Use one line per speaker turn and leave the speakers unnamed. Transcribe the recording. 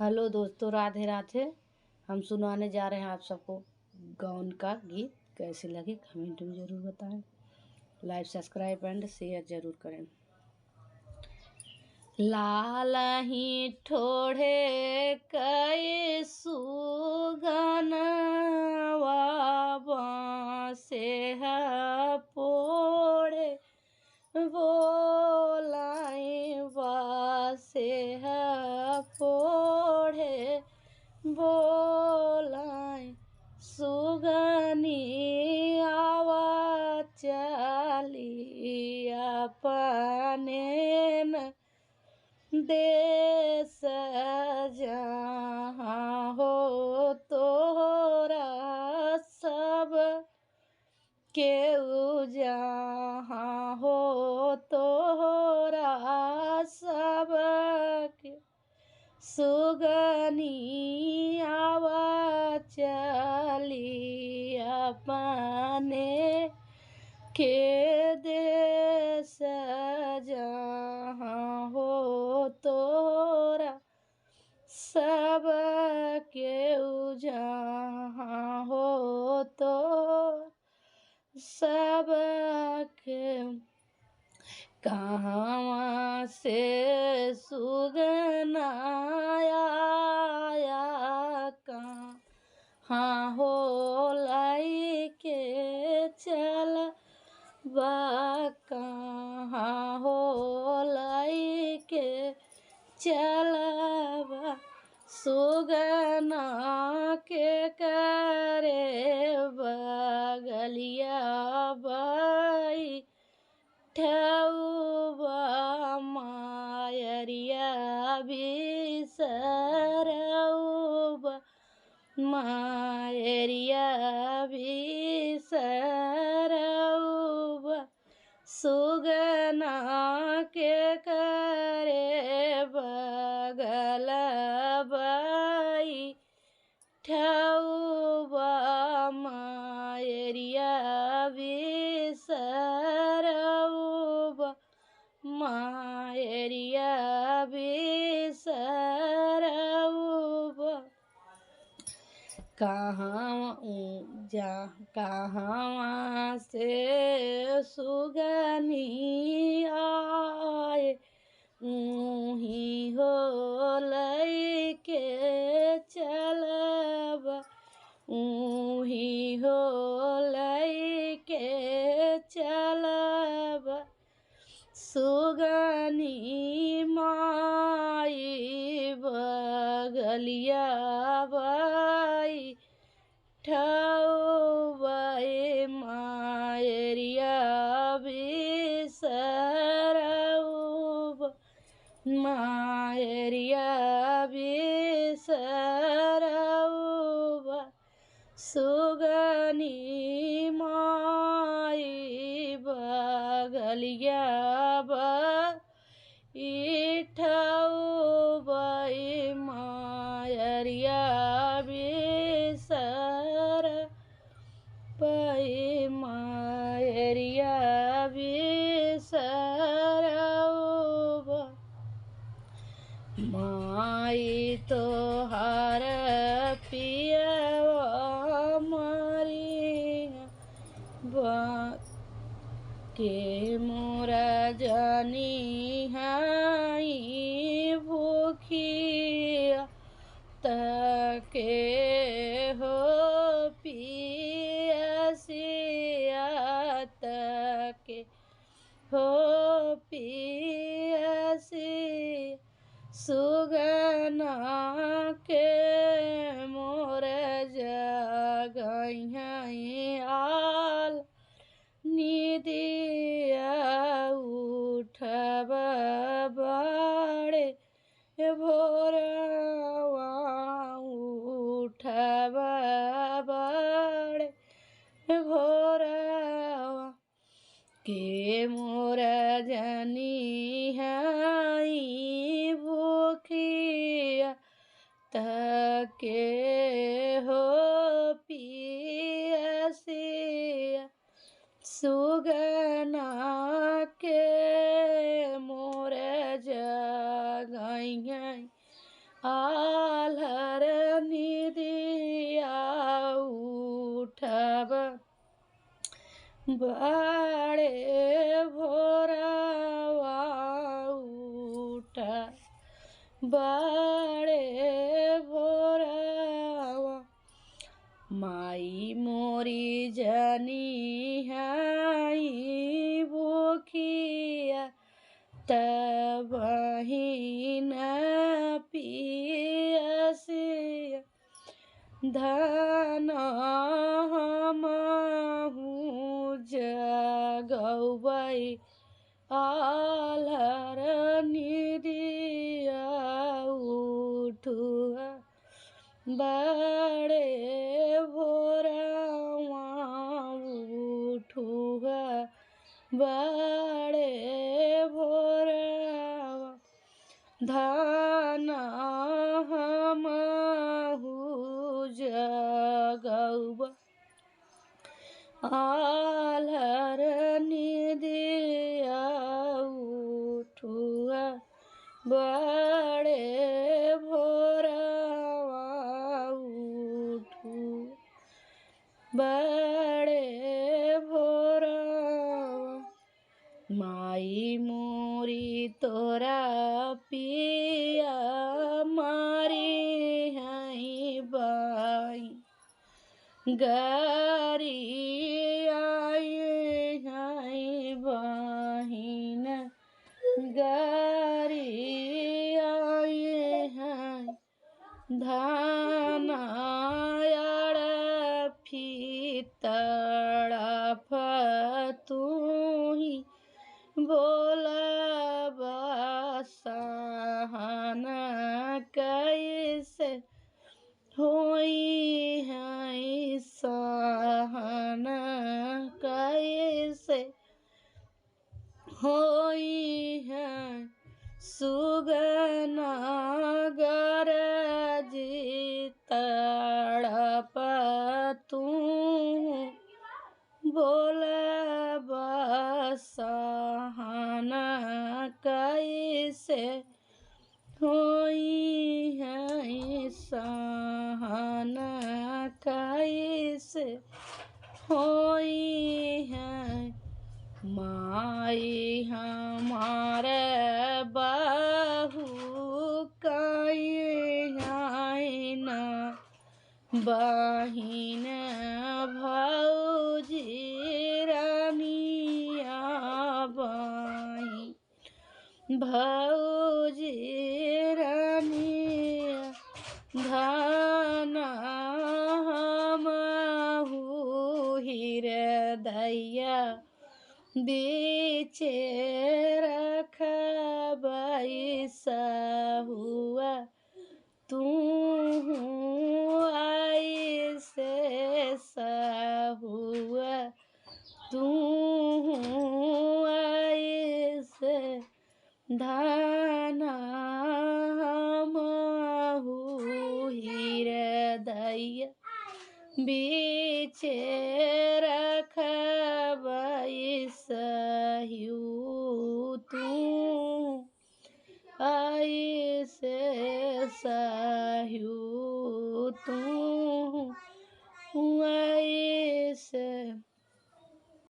Hello दोस्तों, राधे राधे। हम सुनाने जा रहे हैं आप सबको गाउन का गीत। कैसे लगे कमेंट में ज़रूर बताएं। लाइक सब्सक्राइब एंड शेयर ज़रूर करें। लाल ही ठोड़े कई सुगनवा बाँसे है पोड़े बोलाई बासे है पोड़े बोलाई सुगनी आवा चली अपने न देश जहाँ हो तोरा सब केहू जहाँ हो तोरा सब के सुगनी आवा चली अपने के देश जहाँ हो तोरा सब केहू जहाँ हो तो सब के कहाँ से सुगना आया कहाँ हो लाई के चल बा कहाँ हो लाई के चलबा सुगना के करे बगलिया बाई ठौबा मायरिया बिसरौबा मायरिया बिसरौबा सुगना के करे बगल बाई ठौबा मायरिया बिसरौबा मायरिया बिसरौबा कहाँ से सुगनी आए ऊही हो लई के चलब ऊही हो लई के चलब सुगनी माई बगलिया बाई ठौबाई मायरिया बिसरौबा मायरिया बिसरौबा सुगनी माई बगलिया बाई ठौबाई मायरिया बिसरौबा मायरिया बिसरौबा माई तोहार पियवा मरिया के मोरा जानी हाई भूखिया तके हो पियसिया तके हो पियसी सुगना के मोर जगई आल निदिया उठब बाड़े भोरवा उठब बाड़े भोरवा के मोर जनी हई भूखिया तके हो पियसिया सुगना के मोर जगई आल्हर निदिया उठब बड़े भोरवा उठ बड़े भोरवा माई मोरी जनी है भूखिया तबही न पियसिया धन हमहु जगबै आल्हर निदिया उठुआ बड़े भोरवा उठुआ बड़े भोरवा धन हमहु जगबै आल्हर निदिया उठुआ बड़े भोरवा उठु बड़े भोरवा माई मोरी तोरा पिया मारी है बाई गारी आए हैं बहिन गारी आए हैं धाना तड़फ तू ही बोला सहन कैसे होई है सहन कैसे होई है सुगना गरजी तड़प तू बोला सहन कैसे होई है सहन कैसे होई है माई हमारे बाहू कहीं ना बहिन भौजी रानिया बहिन भौजी रानिया धन हमहु हृदया बीचे रखबै सहुआ तू आई से सहुआ तू आई से धन हमहु हृदया बीचे रखबै सहिउ तू आई से सहिउ तू आई से